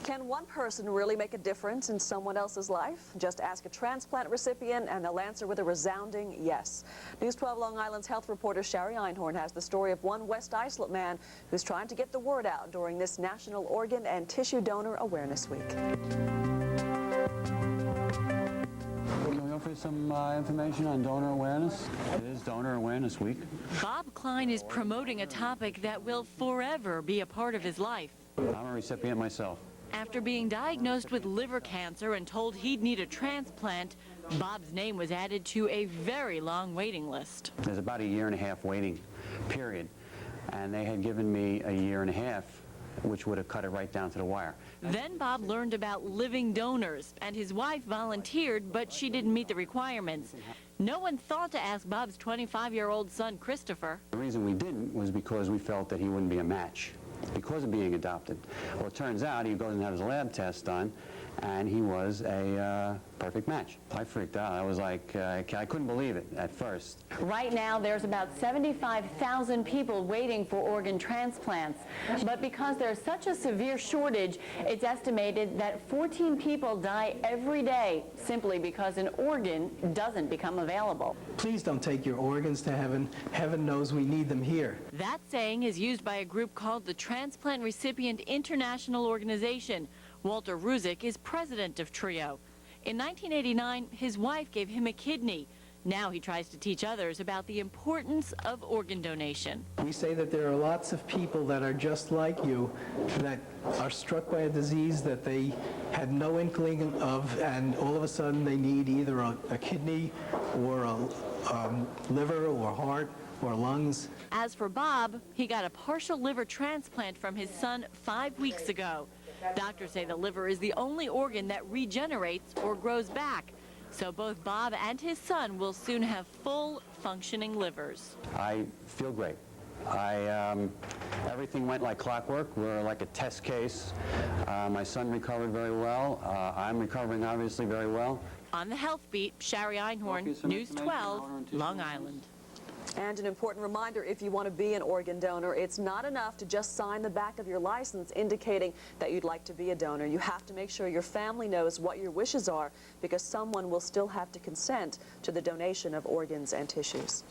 Can one person really make a difference in someone else's life? Just ask a transplant recipient and they'll answer with a resounding yes. News 12 Long Island's health reporter Sherry Einhorn has the story of one West Islip man who's trying to get the word out during this National Organ and Tissue Donor Awareness Week. Can we offer some information on donor awareness? It is Donor Awareness Week. Bob Klein is promoting a topic that will forever be a part of his life. I'm a recipient myself. After being diagnosed with liver cancer and told he'd need a transplant, Bob's name was added to a very long waiting list. There's about a 1.5 year waiting period, and they had given me a 1.5 years, which would have cut it right down to the wire. Then Bob learned about living donors, and his wife volunteered, but she didn't meet the requirements. No one thought to ask Bob's 25-year-old son, Christopher. The reason we didn't was because we felt that he wouldn't be a match because of being adopted. Well, it turns out he goes and has his lab test done, and he was a perfect match. I freaked out. I was like, I couldn't believe it at first. Right now, there's about 75,000 people waiting for organ transplants. But because there's such a severe shortage, it's estimated that 14 people die every day simply because an organ doesn't become available. Please don't take your organs to heaven. Heaven knows we need them here. That saying is used by a group called the Transplant Recipient International Organization. Walter Ruzick is president of TRIO. In 1989, his wife gave him a kidney. Now he tries to teach others about the importance of organ donation. We say that there are lots of people that are just like you that are struck by a disease that they had no inkling of, and all of a sudden they need either a kidney or a liver or heart or lungs. As for Bob, he got a partial liver transplant from his son 5 weeks ago. Doctors say the liver is the only organ that regenerates or grows back. So both Bob and his son will soon have full functioning livers. I feel great. Everything went like clockwork. We're like a test case. My son recovered very well. I'm recovering obviously very well. On the Health Beat, Sherry Einhorn, News 12, Long Island. And an important reminder, if you want to be an organ donor, it's not enough to just sign the back of your license indicating that you'd like to be a donor. You have to make sure your family knows what your wishes are, because someone will still have to consent to the donation of organs and tissues.